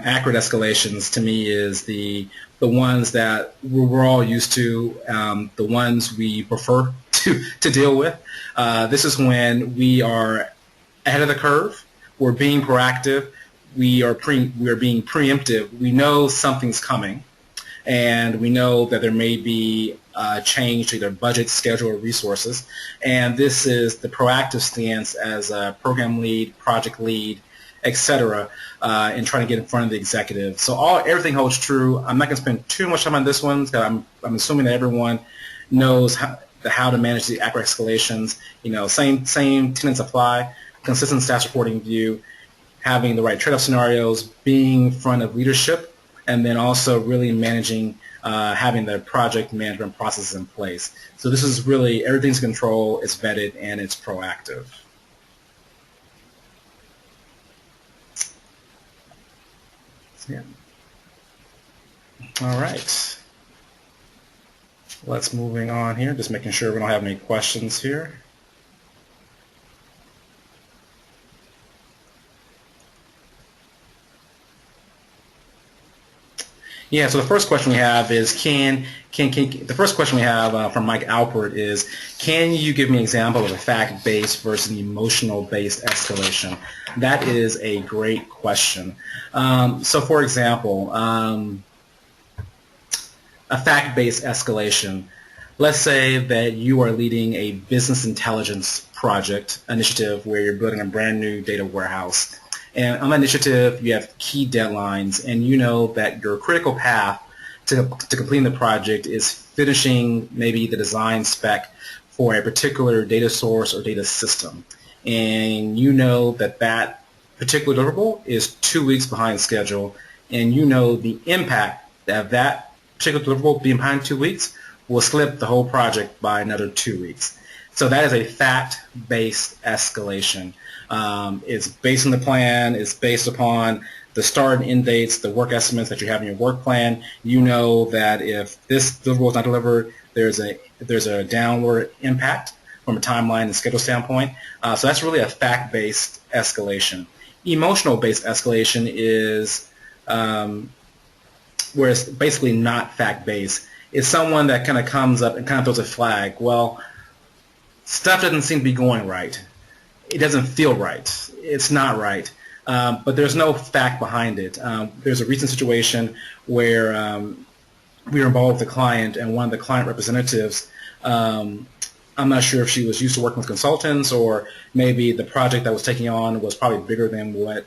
Accurate escalations to me is the ones that we're all used to, the ones we prefer to deal with. This is when we are ahead of the curve. We're being proactive. We are being preemptive. We know something's coming, and we know that there may be a change to either budget, schedule, or resources. And this is the proactive stance as a program lead, project lead, etc., and trying to get in front of the executive. So everything holds true. I'm not going to spend too much time on this one because I'm assuming that everyone knows how to manage the accurate escalations. Same tenets apply. Consistent status reporting view, having the right trade-off scenarios, being in front of leadership, and then also really managing, having the project management processes in place. So this is really everything's in control, it's vetted, and it's proactive. Yeah. All right. Let's moving on here, just making sure we don't have any questions here. Yeah, so the first question we have is the first question we have from Mike Alpert is, can you give me an example of a fact-based versus an emotional-based escalation? That is a great question. So for example, a fact-based escalation. Let's say that you are leading a business intelligence project initiative where you're building a brand new data warehouse. And on that initiative, you have key deadlines, and you know that your critical path to completing the project is finishing maybe the design spec for a particular data source or data system. And you know that that particular deliverable is 2 weeks behind schedule, and you know the impact of that particular deliverable being behind 2 weeks will slip the whole project by another 2 weeks. So that is a fact-based escalation. It's based on the plan. It's based upon the start and end dates, the work estimates that you have in your work plan. You know that if this deliverable is not delivered, there's a downward impact from a timeline and schedule standpoint. So that's really a fact-based escalation. Emotional-based escalation is where it's basically not fact-based. It's someone that kind of comes up and kind of throws a flag. Well, stuff doesn't seem to be going right. It doesn't feel right. It's not right. But there's no fact behind it. There's a recent situation where we were involved with the client, and one of the client representatives, I'm not sure if she was used to working with consultants, or maybe the project that was taking on was probably bigger than what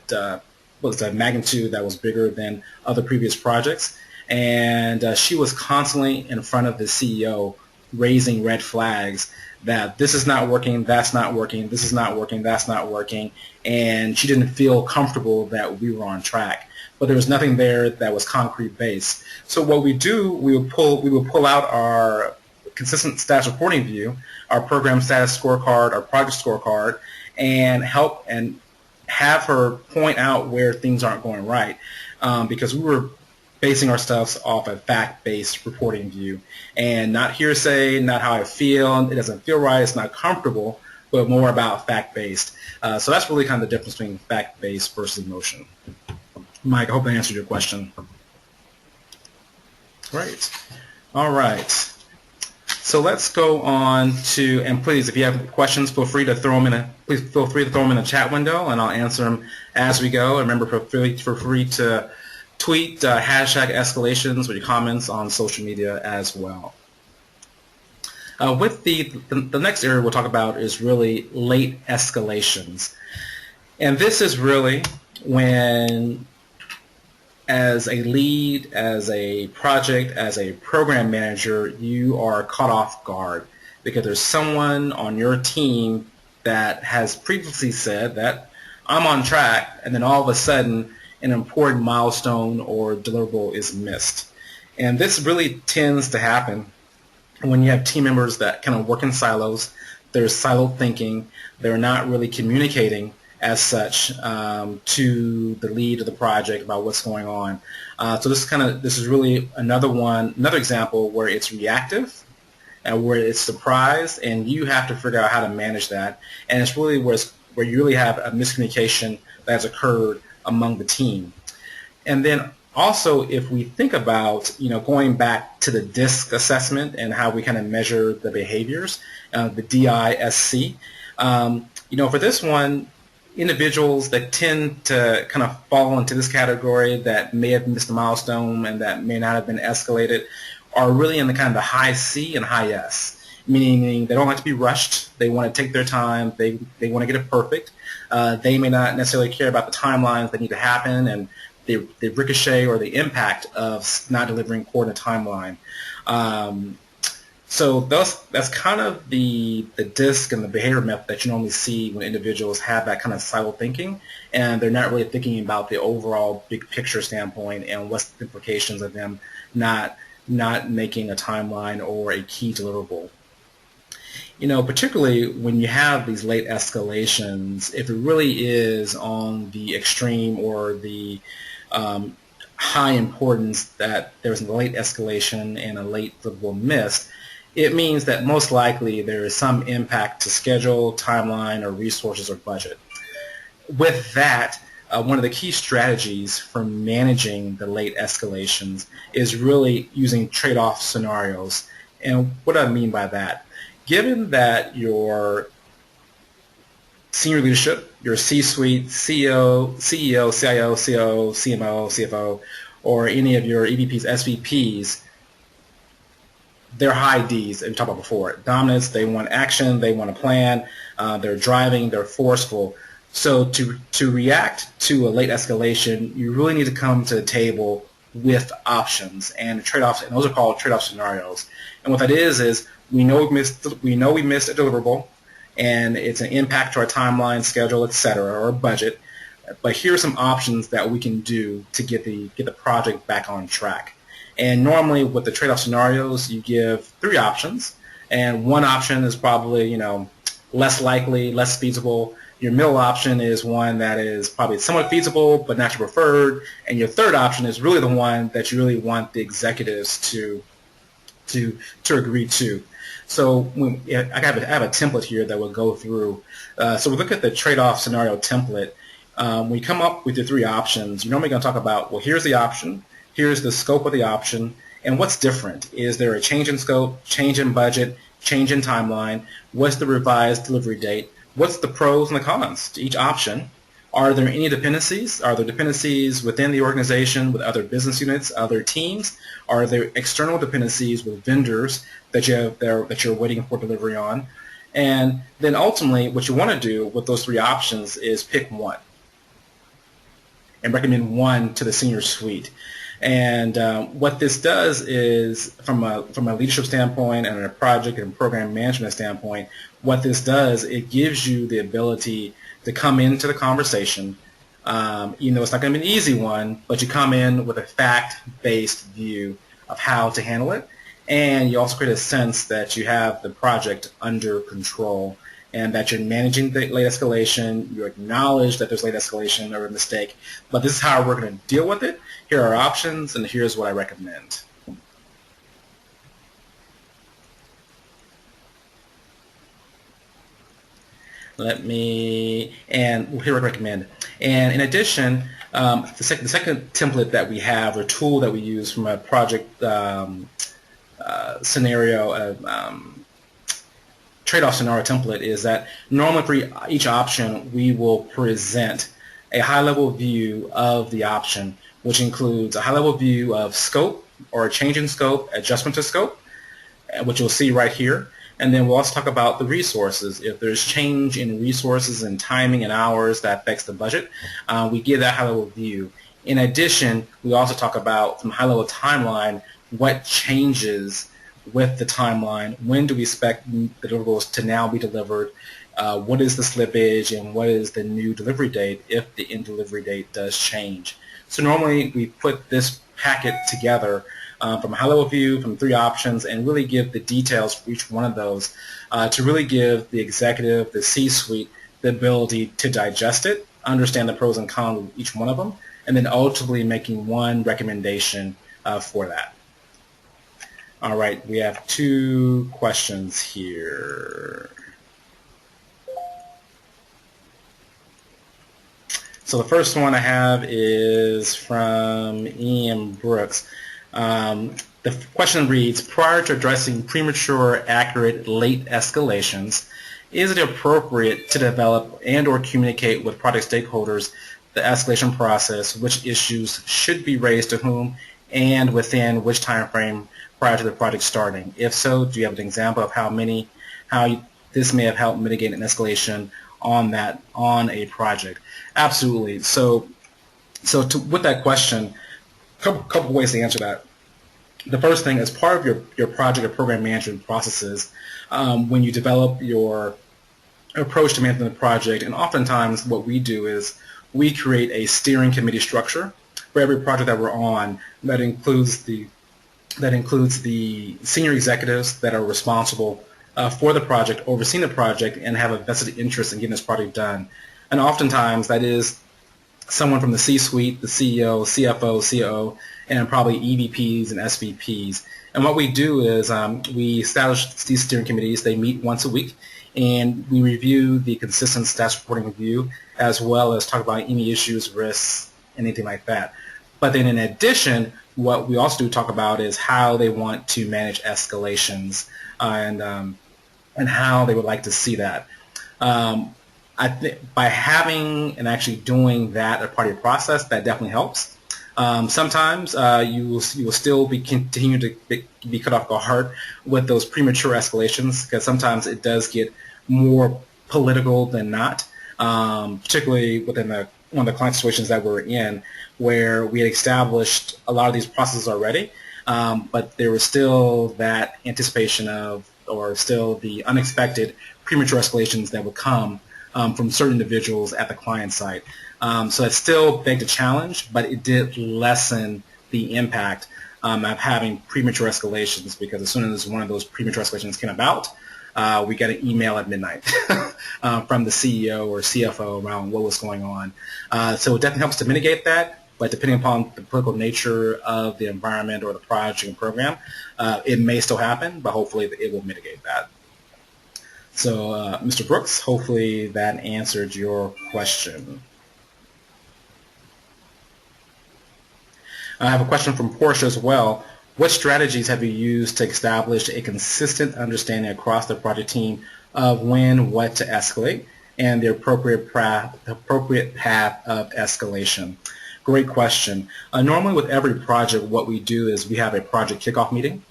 was the magnitude that was bigger than other previous projects. And she was constantly in front of the CEO raising red flags that this is not working, that's not working, this is not working, that's not working, and she didn't feel comfortable that we were on track. But there was nothing there that was concrete based. So what we do, we will pull out our consistent status reporting view, our program status scorecard, our project scorecard, and help and have her point out where things aren't going right, because we were basing our stuff off a fact-based reporting view, and not hearsay, not how I feel. It doesn't feel right. It's not comfortable, but more about fact-based. So that's really kind of the difference between fact-based versus emotion. Mike, I hope I answered your question. Great. All right. So let's go on to, and please, if you have questions, feel free to throw them in the chat window, and I'll answer them as we go. And remember, feel free to tweet hashtag escalations with your comments on social media as well. With the next area we'll talk about is really late escalations. And this is really when, as a lead, as a project, as a program manager, you are caught off guard because there's someone on your team that has previously said that I'm on track, and then all of a sudden an important milestone or deliverable is missed. And this really tends to happen when you have team members that kind of work in silos. There's siloed thinking. They're not really communicating as such to the lead of the project about what's going on. So this is really another example where it's reactive and where it's surprise, and you have to figure out how to manage that. And it's really where you really have a miscommunication that has occurred among the team. And then also, if we think about, going back to the DISC assessment and how we kind of measure the behaviors, the DISC, for this one, individuals that tend to kind of fall into this category that may have missed a milestone and that may not have been escalated are really in the kind of the high C and high S, meaning they don't like to be rushed. They want to take their time. They want to get it perfect. They may not necessarily care about the timelines that need to happen and the ricochet or the impact of not delivering according to timeline. So that's kind of the DISC and the behavior method that you normally see when individuals have that kind of silo thinking, and they're not really thinking about the overall big picture standpoint and what's the implications of them not making a timeline or a key deliverable. Particularly when you have these late escalations, if it really is on the extreme or the high importance that there's a late escalation and a late deliverable missed, it means that most likely there is some impact to schedule, timeline, or resources or budget. With that, one of the key strategies for managing the late escalations is really using trade-off scenarios. And what do I mean by that? Given that your senior leadership, your C-suite, CEO, CIO, COO, CMO, CFO, or any of your EVPs, SVPs, they're high Ds, and we talked about before. Dominance, they want action, they want a plan, they're driving, they're forceful. So to react to a late escalation, you really need to come to the table with options and trade-offs, and those are called trade-off scenarios. And what that is we know we missed a deliverable, and it's an impact to our timeline, schedule, etc., or budget. But here are some options that we can do to get the project back on track. And normally with the trade-off scenarios, you give 3 options, and one option is probably less likely, less feasible. Your middle option is one that is probably somewhat feasible but not your preferred, and your third option is really the one that you really want the executives to agree to. So I have a template here that we'll go through. So we look at the trade-off scenario template. When you come up with your 3 options, you're normally going to talk about, well, here's the option, here's the scope of the option, and what's different. Is there a change in scope, change in budget, change in timeline? What's the revised delivery date? What's the pros and the cons to each option? Are there any dependencies? Are there dependencies within the organization with other business units, other teams? Are there external dependencies with vendors that you're waiting for delivery on? And then ultimately, what you want to do with those 3 options is pick one and recommend one to the senior suite. And what this does is, from a leadership standpoint and a project and program management standpoint, what this does, it gives you the ability to come into the conversation, even though it's not going to be an easy one, but you come in with a fact-based view of how to handle it, and you also create a sense that you have the project under control and that you're managing the late escalation. You acknowledge that there's late escalation or a mistake, but this is how we're going to deal with it. Here are our options, and here's what I recommend. Here I recommend. And in addition, the second template that we have, or tool that we use from a project scenario, trade-off scenario template, is that normally for each option we will present a high-level view of the option, which includes a high-level view of scope or a change in scope, adjustment to scope, which you'll see right here. And then we'll also talk about the resources. If there's change in resources and timing and hours that affects the budget, we give that high-level view. In addition, we also talk about, from high-level timeline, what changes with the timeline. When do we expect the deliverables to now be delivered? What is the slippage, and what is the new delivery date if the end delivery date does change? So normally we put this packet together from a high-level view, from 3 options, and really give the details for each one of those to really give the executive, the C-suite, the ability to digest it, understand the pros and cons of each one of them, and then ultimately making one recommendation for that. All right, we have 2 questions here. So the first one I have is from Ian Brooks. The question reads, prior to addressing premature, accurate, late escalations, is it appropriate to develop and or communicate with project stakeholders the escalation process, which issues should be raised to whom, and within which time frame prior to the project starting? If so, do you have an example of how this may have helped mitigate an escalation on a project? Absolutely. So with that question, couple ways to answer that. The first thing, as part of your project or program management processes, when you develop your approach to managing the project, and oftentimes what we do is we create a steering committee structure for every project that we're on that includes the senior executives that are responsible for the project, overseeing the project, and have a vested interest in getting this project done. And oftentimes that is someone from the C-suite, the CEO, CFO, COO, and probably EVPs and SVPs. And what we do is we establish these steering committees. They meet once a week, and we review the consistent status reporting review, as well as talk about any issues, risks, anything like that. But then in addition, what we also do talk about is how they want to manage escalations and how they would like to see that. I think by having and actually doing that as part of your process, that definitely helps. Sometimes you will still continue to be cut off guard with those premature escalations, because sometimes it does get more political than not, particularly within one of the client situations that we're in, where we had established a lot of these processes already, but there was still that anticipation of, or still the unexpected premature escalations that would come from certain individuals at the client site. So it still begged a challenge, but it did lessen the impact of having premature escalations, because as soon as one of those premature escalations came about, we got an email at midnight from the CEO or CFO around what was going on. So it definitely helps to mitigate that, but depending upon the political nature of the environment or the project and program, it may still happen, but hopefully it will mitigate that. So, Mr. Brooks, hopefully that answered your question. I have a question from Portia as well. What strategies have you used to establish a consistent understanding across the project team of when, what to escalate, and the appropriate path of escalation? Great question. Normally with every project, what we do is we have a project kickoff meeting,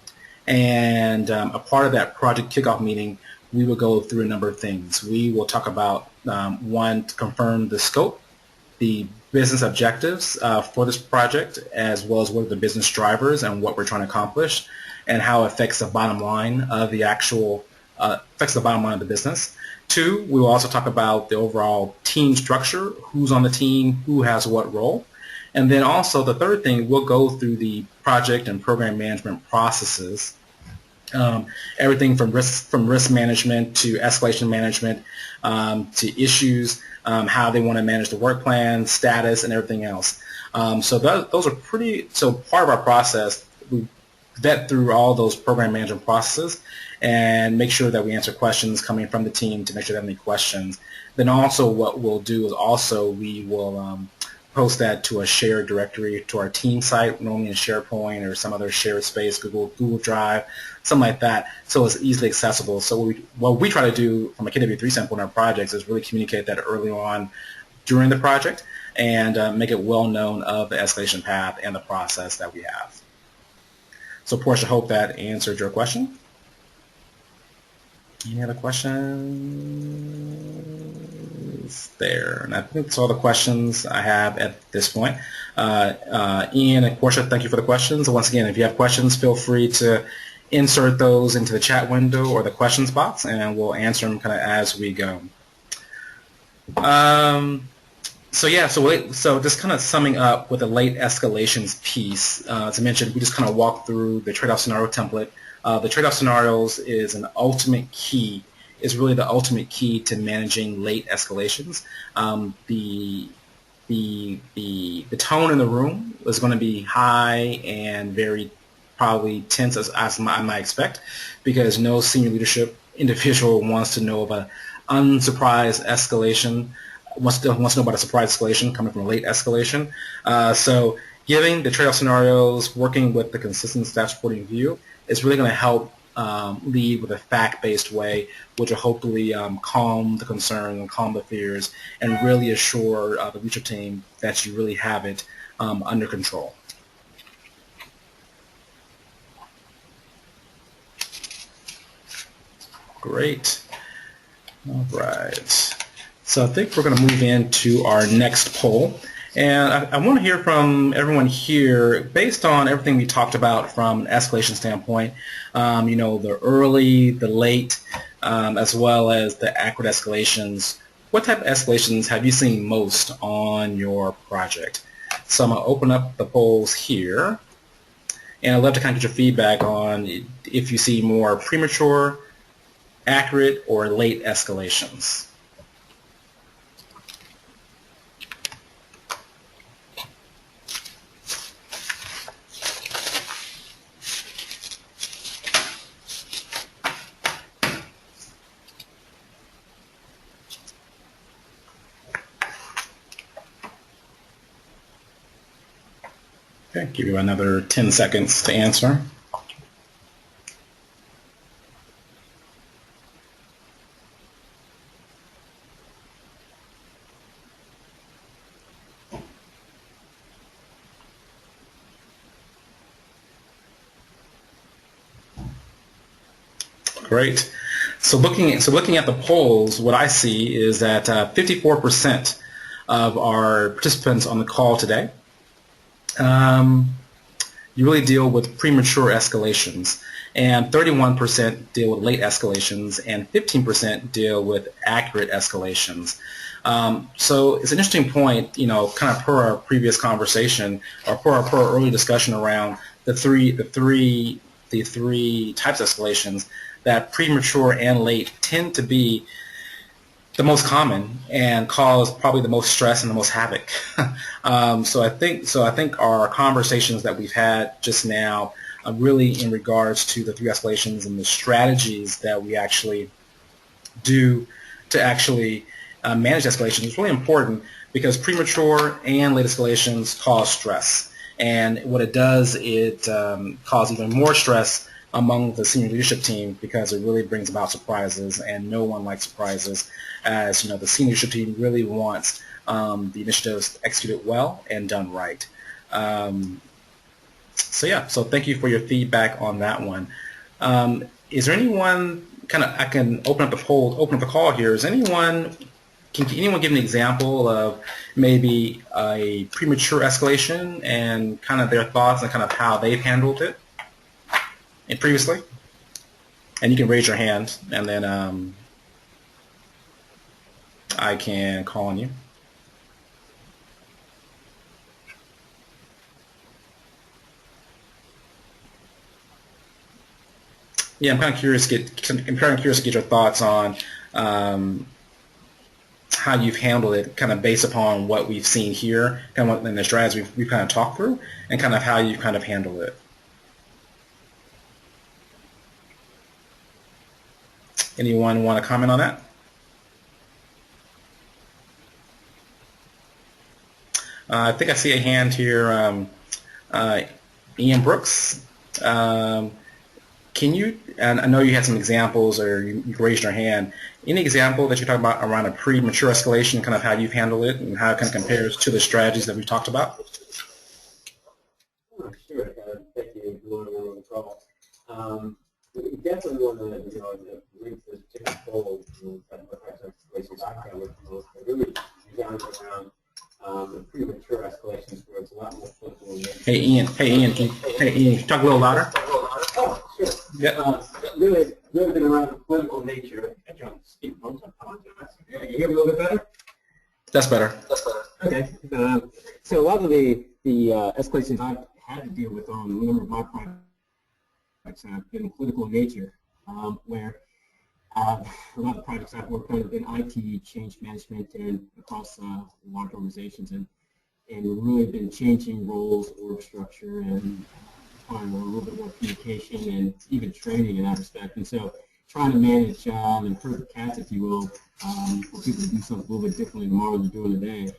and a part of that project kickoff meeting, we will go through a number of things. We will talk about, one, to confirm the scope, the business objectives for this project, as well as what are the business drivers and what we're trying to accomplish, and how it affects the bottom line of the business. Two, we will also talk about the overall team structure, who's on the team, who has what role. And then also the third thing, we'll go through the project and program management processes. Everything from risk management to escalation management to issues, how they want to manage the work plan, status, and everything else. So those are so part of our process, we vet through all those program management processes and make sure that we answer questions coming from the team to make sure they have any questions. Then also what we'll do is also we will post that to a shared directory to our team site, normally in SharePoint or some other shared space, Google Drive, something like that, so it's easily accessible. So what we try to do from a KW3 standpoint in our projects is really communicate that early on during the project and make it well known of the escalation path and the process that we have. So Portia, hope that answered your question. Any other questions there? And I think that's all the questions I have at this point. Ian and Portia, thank you for the questions. Once again, if you have questions, feel free to insert those into the chat window or the questions box, and we'll answer them kind of as we go. So just kind of summing up with the late escalations piece, as I mentioned, we just kind of walked through the trade-off scenario template. The trade-off scenarios is really the ultimate key to managing late escalations. The tone in the room is going to be high and very probably tense as I might expect, because no senior leadership individual wants to know of an unsurprised escalation wants to know about a surprise escalation coming from a late escalation. So giving the trade-off scenarios, working with the consistent staff supporting view is really going to help lead with a fact-based way, which will hopefully calm the concerns and calm the fears and really assure the leadership team that you really have it under control. Great. All right. So I think we're going to move into our next poll. And I want to hear from everyone here, based on everything we talked about from an escalation standpoint, the early, the late, as well as the accurate escalations. What type of escalations have you seen most on your project? So I'm going to open up the polls here. And I'd love to kind of get your feedback on if you see more premature, accurate, or late escalations. Okay, give you another 10 seconds to answer. Great. So looking at the polls, what I see is that 54% of our participants on the call today, you really deal with premature escalations, and 31% deal with late escalations, and 15% deal with accurate escalations. So it's an interesting point, kind of per our previous conversation, or per our early discussion around the three types of escalations, that premature and late tend to be the most common and cause probably the most stress and the most havoc. So I think our conversations that we've had just now really in regards to the three escalations and the strategies that we actually do to actually manage escalations is really important, because premature and late escalations cause stress. And what it does, it causes even more stress among the senior leadership team, because it really brings about surprises, and no one likes surprises, as the senior leadership team really wants the initiatives executed well and done right. So thank you for your feedback on that one. Is there anyone, I can open up the call here. Can anyone give an example of maybe a premature escalation and kind of their thoughts and kind of how they've handled it previously? And you can raise your hand, and then I can call on you. Yeah, I'm kind of curious to get your thoughts on how you've handled it, kind of based upon what we've seen here, kind of in the strategies we've kind of talked through, and kind of how you kind of handled it. Anyone want to comment on that? I think I see a hand here. Ian Brooks. Can you, and I know you had some examples, or you raised your hand, any example that you're talking about around a premature escalation, kind of how you've handled it and how it kind of compares to the strategies that we've talked about? Sure. Thank you. Good morning, everyone on the call. We definitely want to link this particular poll to what types of escalations I covered most, but really designed around the premature escalations, where it's a lot more political in nature. Hey Ian, can you talk a little louder? Oh, sure. Yeah. Really been around the political nature. Can you hear me a little bit better? That's better. Okay. So a lot of the escalations I've had to deal with on a number of my projects have been political in nature, where a lot of projects I've worked on have been IT change management and across large organizations, and really been changing roles, org structure, and requiring a little bit more communication and even training in that respect. And so trying to manage imperfect cats, if you will, for people to do something a little bit differently tomorrow than they're doing today.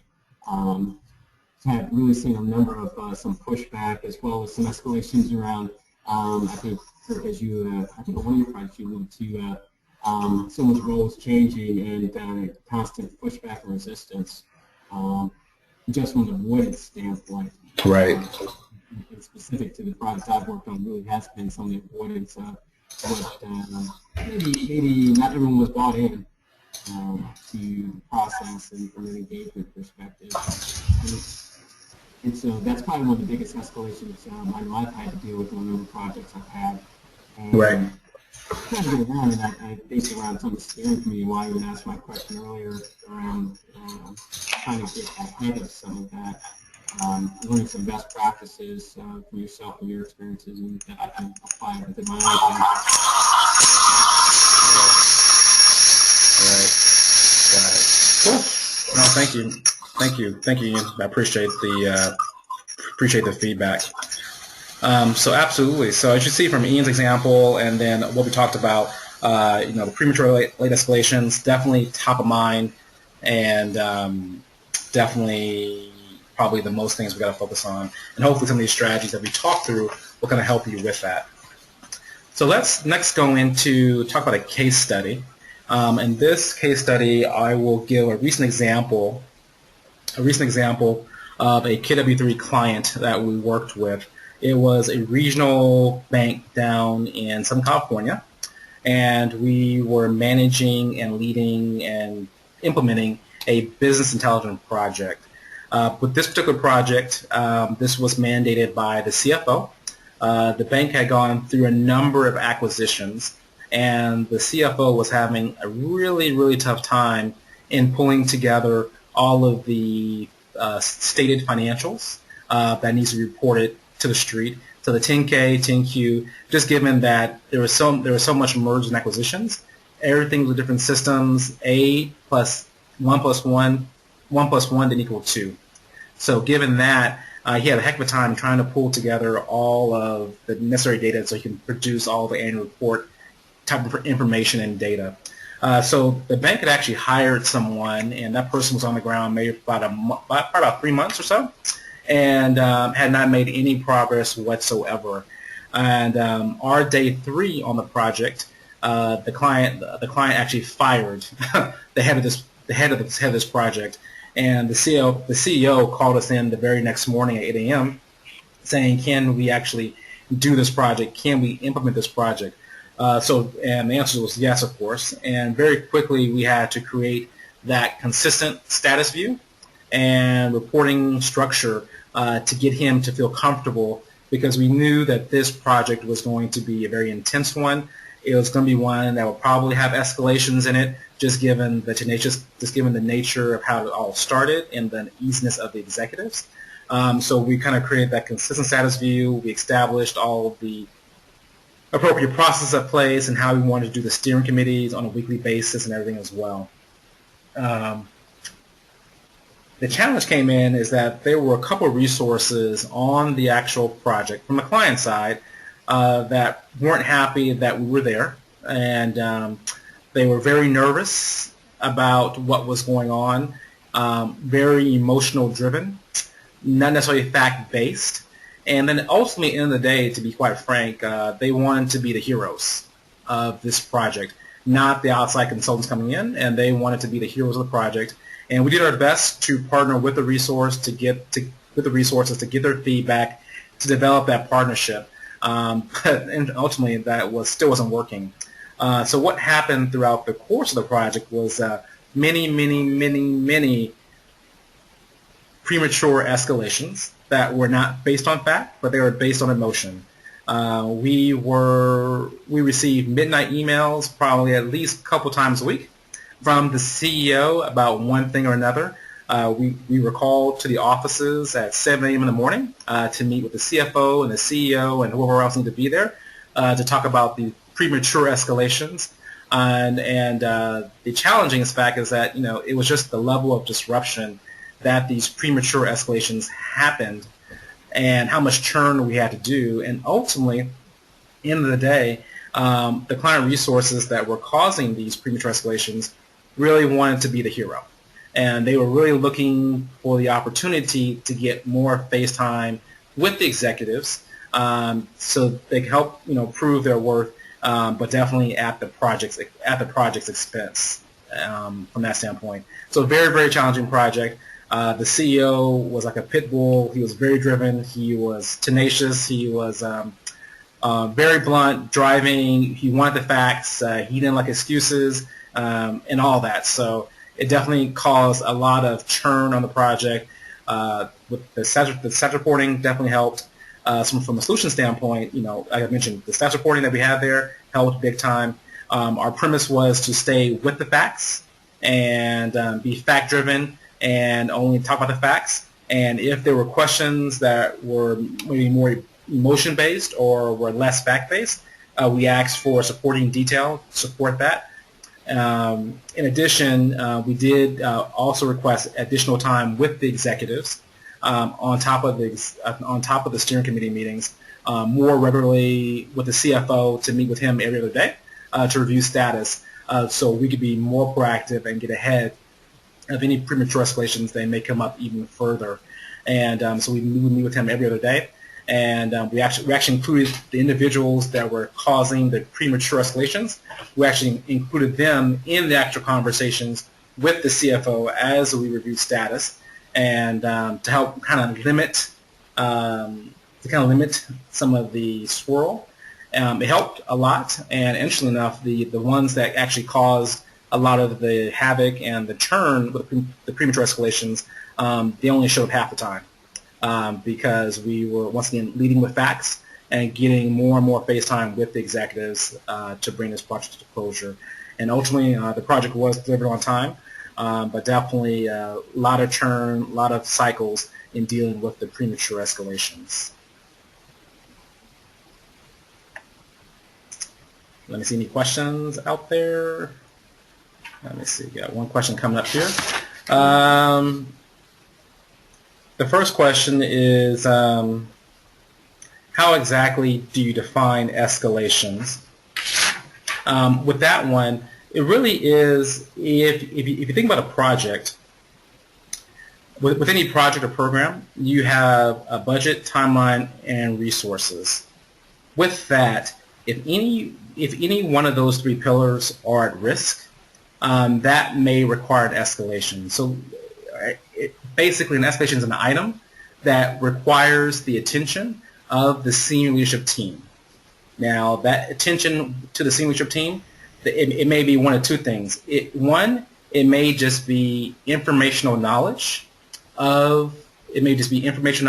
Have really seen a number of some pushback as well as some escalations around. I think, as you, I think one of your projects you alluded to, someone's roles changing and constant pushback and resistance, just from an avoidance standpoint. Right. And specific to the project I've worked on, really has been some of the avoidance of what maybe not everyone was bought in to the process and from an engagement perspective. And so that's probably one of the biggest escalations I know I've had to deal with on a number of projects I've had. And right. Trying to get around, and I think around some of the steering committee, why I even asked my question earlier around trying to get ahead of some of that, learning some best practices from yourself and your experiences, and that I can apply within my own project. Right. Got it. Cool. No, thank you. Thank you, Ian. I appreciate the feedback. So absolutely. So as you see from Ian's example, and then what we talked about, the premature late escalations, definitely top of mind, and definitely probably the most things we got to focus on. And hopefully some of these strategies that we talked through will kind of help you with that. So let's next go into talk about a case study. In this case study, I will give a recent example of a KW3 client that we worked with. It was a regional bank down in Southern California, and we were managing and leading and implementing a business intelligence project. With this particular project, this was mandated by the CFO. The bank had gone through a number of acquisitions, and the CFO was having a really, really tough time in pulling together all of the stated financials that needs to be reported to the street, to the 10K, 10Q, just given that there was so much mergers and acquisitions. Everything was different systems. A plus 1 plus 1 didn't equal 2. So given that, he had a heck of a time trying to pull together all of the necessary data so he can produce all the annual report type of information and data. So the bank had actually hired someone, and that person was on the ground maybe about 3 months or so, and had not made any progress whatsoever. And our day 3 on the project, the client actually fired the head of this project, and the CEO called us in the very next morning at 8 a.m. saying, "Can we actually do this project? Can we implement this project?" And the answer was yes, of course. And very quickly we had to create that consistent status view and reporting structure to get him to feel comfortable, because we knew that this project was going to be a very intense one. It was going to be one that would probably have escalations in it, just given the nature of how it all started and the easiness of the executives. So we kind of created that consistent status view. We established all of the appropriate process at place and how we wanted to do the steering committees on a weekly basis and everything as well. The challenge came in is that there were a couple of resources on the actual project from the client side that weren't happy that we were there, and they were very nervous about what was going on, very emotional driven, not necessarily fact based. And then ultimately, at the end of the day, to be quite frank, they wanted to be the heroes of this project, not the outside consultants coming in, and they wanted to be the heroes of the project. And we did our best to partner with the resources to get their feedback, to develop that partnership. And ultimately, that still wasn't working. So what happened throughout the course of the project was many premature escalations that were not based on fact, but they were based on emotion. We received midnight emails probably at least a couple times a week from the CEO about one thing or another. We were called to the offices at 7 a.m. in the morning to meet with the CFO and the CEO and whoever else needed to be there to talk about the premature escalations. And the challenging fact is that it was just the level of disruption that these premature escalations happened and how much churn we had to do. And ultimately, at the end of the day, the client resources that were causing these premature escalations really wanted to be the hero. And they were really looking for the opportunity to get more face time with the executives, so they could help prove their worth, but definitely at the project's expense from that standpoint. So very, very challenging project. The CEO was like a pit bull. He was very driven. He was tenacious. He was very blunt, driving. He wanted the facts. He didn't like excuses and all that. So it definitely caused a lot of churn on the project. With the stats reporting definitely helped. From a solution standpoint, like I mentioned, the stats reporting that we have there helped big time. Our premise was to stay with the facts and be fact-driven and only talk about the facts. And if there were questions that were maybe more emotion-based or were less fact-based, we asked for supporting detail to support that. In addition, we did also request additional time with the executives on top of the steering committee meetings, more regularly with the CFO to meet with him every other day to review status, so we could be more proactive and get ahead of any premature escalations that may come up even further. And so we would meet with him every other day. And we actually included the individuals that were causing the premature escalations. We actually included them in the actual conversations with the CFO as we reviewed status, and to help kind of limit some of the swirl. It helped a lot, and interestingly enough, the ones that actually caused a lot of the havoc and the churn with the premature escalations, they only showed up half the time. Because we were, once again, leading with facts and getting more and more face time with the executives to bring this project to closure. And ultimately, the project was delivered on time, but definitely a lot of churn, a lot of cycles in dealing with the premature escalations. Let me see any questions out there. Let me see. Got one question coming up here. The first question is, how exactly do you define escalations? With that one, it really is, if you think about a project, with any project or program, you have a budget, timeline, and resources. With that, if any one of those three pillars are at risk, that may require an escalation. So basically, an escalation is an item that requires the attention of the senior leadership team. Now, that attention to the senior leadership team, it may be one of two things. One, it may just be informational knowledge of the escalation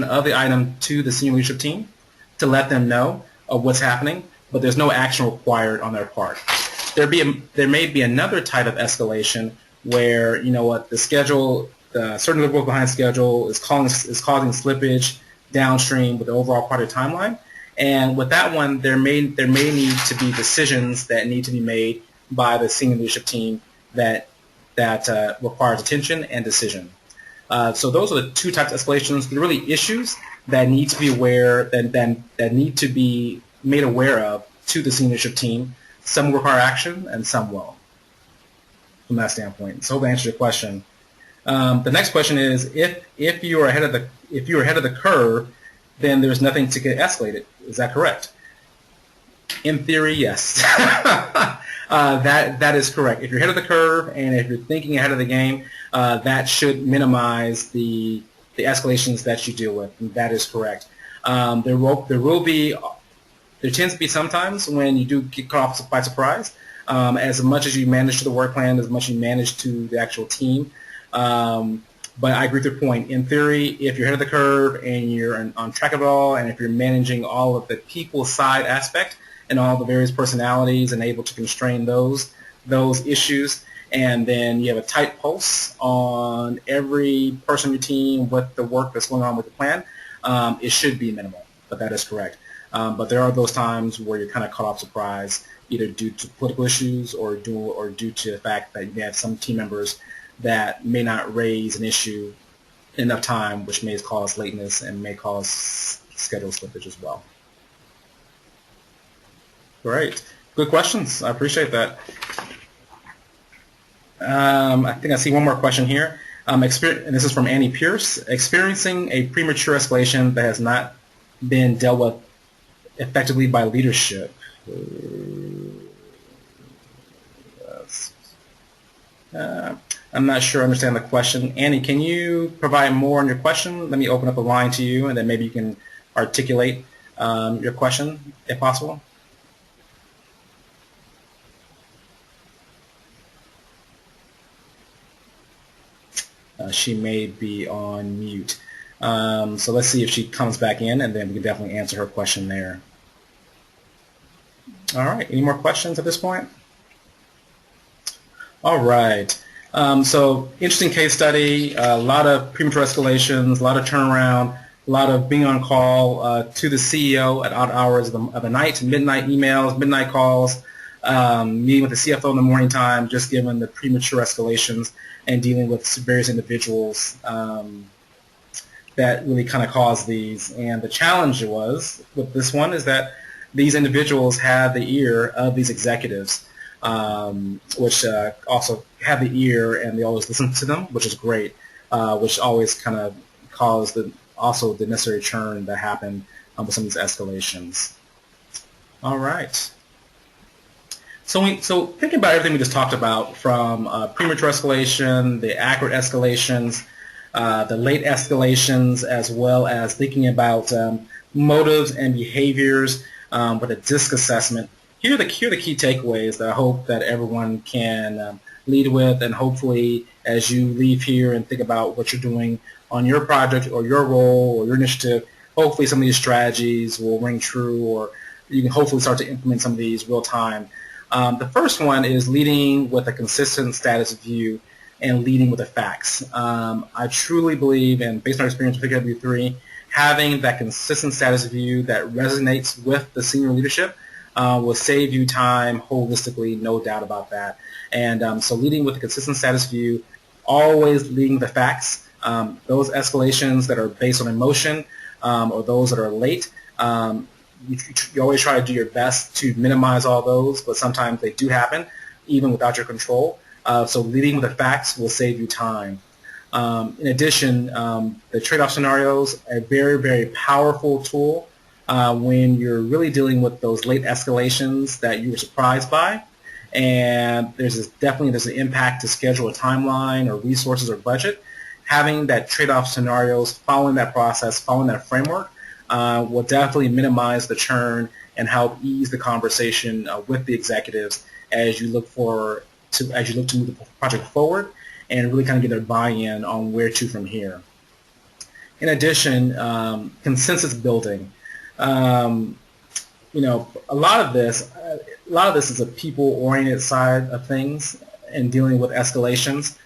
of the item to the senior leadership team to let them know of what's happening, but there's no action required on their part. There may be another type of escalation where, the schedule, the certain level behind schedule is causing slippage downstream with the overall project timeline. And with that one, there may need to be decisions that need to be made by the senior leadership team that requires attention and decision. So those are the two types of escalations. They're really issues that need to be that need to be made aware of to the senior leadership team. Some require action and some will, from that standpoint. So I hope I answered your question. The next question is, if you are ahead of the curve, then there's nothing to get escalated. Is that correct? In theory, yes. That is correct. If you're ahead of the curve and if you're thinking ahead of the game, that should minimize the escalations that you deal with. And that is correct. There tends to be sometimes when you do get caught off by surprise. As much as you manage to the work plan, as much as you manage to the actual team. But I agree with your point. In theory, if you're ahead of the curve and you're on track of it all, and if you're managing all of the people side aspect and all the various personalities and able to constrain those issues, and then you have a tight pulse on every person in your team with the work that's going on with the plan, it should be minimal. But that is correct. But there are those times where you're kind of caught off surprise, either due to political issues or due to the fact that you have some team members that may not raise an issue in enough time, which may cause lateness and may cause schedule slippage as well. Great. Good questions. I appreciate that. I think I see one more question here. And this is from Annie Pierce. Experiencing a premature escalation that has not been dealt with effectively by leadership. I'm not sure I understand the question. Annie, can you provide more on your question? Let me open up a line to you, and then maybe you can articulate your question, if possible. She may be on mute. So let's see if she comes back in, and then we can definitely answer her question there. All right. Any more questions at this point? All right. So interesting case study, a lot of premature escalations, a lot of turnaround, a lot of being on call to the CEO at odd hours of the night, midnight emails, midnight calls, meeting with the CFO in the morning time, just given the premature escalations and dealing with various individuals that really kind of caused these. And the challenge was with this one is that these individuals had the ear of these executives, which also have the ear and they always listen to them, which is great, which always kind of caused also the necessary churn that happened with some of these escalations. All right. So thinking about everything we just talked about, from premature escalation, the accurate escalations, the late escalations, as well as thinking about motives and behaviors with a DISC assessment. Here are the key takeaways that I hope that everyone can lead with, and hopefully as you leave here and think about what you're doing on your project or your role or your initiative, hopefully some of these strategies will ring true, or you can hopefully start to implement some of these real time. The first one is leading with a consistent status view and leading with the facts. I truly believe, and based on our experience with PKW3, having that consistent status view that resonates with the senior leadership will save you time holistically, no doubt about that. And so leading with a consistent status view, always leading the facts. Those escalations that are based on emotion or those that are late, you always try to do your best to minimize all those, but sometimes they do happen, even without your control. So leading with the facts will save you time. In addition, the trade-off scenarios are a very, very powerful tool when you're really dealing with those late escalations that you were surprised by. And there's an impact to schedule, a timeline, or resources, or budget. Having that trade-off scenarios, following that process, following that framework, will definitely minimize the churn and help ease the conversation with the executives as you look to move the project forward and really kind of get their buy-in on where to from here. In addition, consensus building. A lot of this is a people-oriented side of things and dealing with escalations.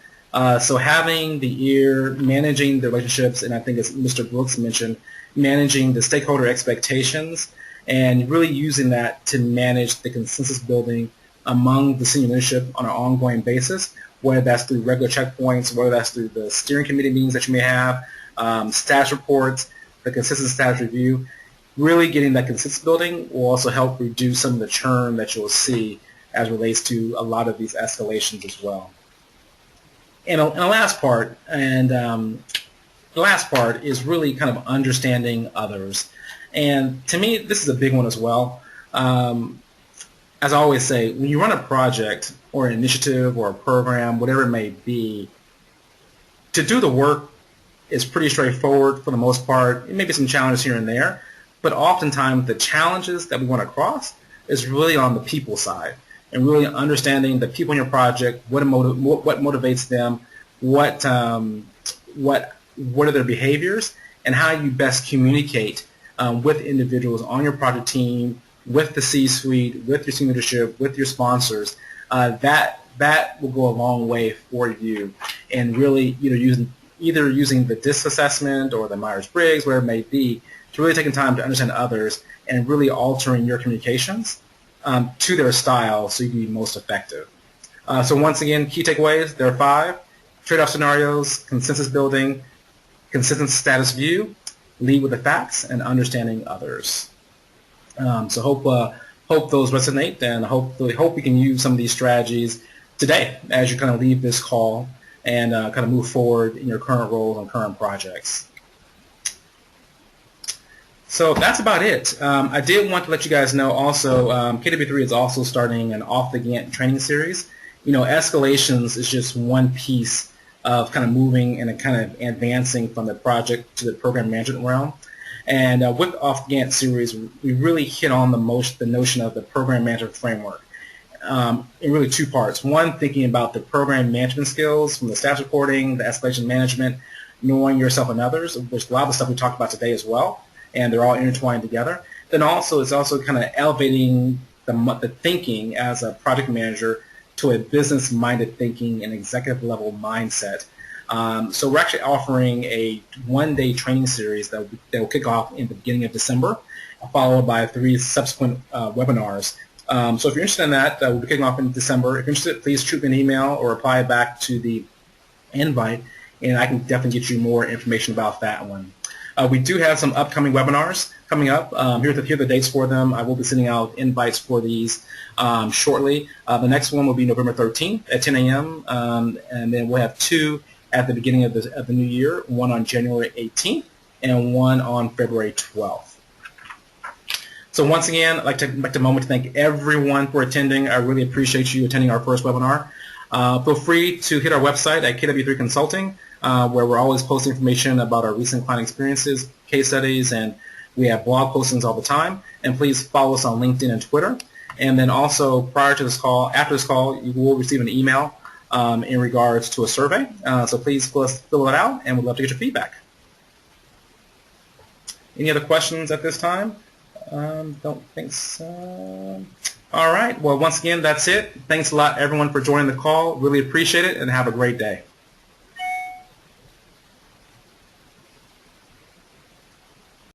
So having the ear, managing the relationships, and I think as Mr. Brooks mentioned, managing the stakeholder expectations, and really using that to manage the consensus building among the senior leadership on an ongoing basis, whether that's through regular checkpoints, whether that's through the steering committee meetings that you may have, status reports, the consistent status review. Really getting that consensus building will also help reduce some of the churn that you'll see as relates to a lot of these escalations as well. And the last part, the last part is really kind of understanding others. And to me, this is a big one as well. As I always say, when you run a project or an initiative or a program, whatever it may be, to do the work is pretty straightforward for the most part. It may be some challenges here and there, but oftentimes the challenges that we want to cross is really on the people side, and really understanding the people in your project, what motivates them, what are their behaviors, and how you best communicate with individuals on your project team, with the C-suite, with your senior leadership, with your sponsors. That will go a long way for you, and really either using the DISC assessment or the Myers-Briggs, whatever it may be, to really taking time to understand others and really altering your communications to their style so you can be most effective. So once again, key takeaways, there are 5. Trade-off scenarios, consensus building, consistent status view, lead with the facts, and understanding others. So hope hope those resonate, and hope we can use some of these strategies today as you kind of leave this call and kind of move forward in your current roles and current projects. So that's about it. I did want to let you guys know also, KW3 is also starting an Off the Gantt training series. Escalations is just one piece of kind of moving and kind of advancing from the project to the program management realm. And with Off the Gantt series, we really hit on the notion of the program management framework in really two parts. One, thinking about the program management skills from the status reporting, the escalation management, knowing yourself and others, which a lot of the stuff we talked about today as well, and they're all intertwined together. Then also, it's also kind of elevating the thinking as a project manager to a business-minded thinking and executive-level mindset. So we're actually offering a one-day training series that will kick off in the beginning of December, followed by 3 subsequent webinars. So if you're interested in that, we'll be kicking off in December. If you're interested, please shoot me an email or reply back to the invite, and I can definitely get you more information about that one. We do have some upcoming webinars coming up. Here are the dates for them. I will be sending out invites for these shortly. The next one will be November 13th at 10 a.m., and then we'll have 2 at the beginning of the new year, one on January 18th and one on February 12th. So once again, I'd like to take a moment to thank everyone for attending. I really appreciate you attending our first webinar. Feel free to hit our website at KW3 Consulting, where we're always posting information about our recent client experiences, case studies, and we have blog postings all the time. And please follow us on LinkedIn and Twitter. And then also prior to this call, after this call, you will receive an email in regards to a survey. So please fill it out, and we'd love to get your feedback. Any other questions at this time? Don't think so. All right. Well, once again, that's it. Thanks a lot, everyone, for joining the call. Really appreciate it, and have a great day.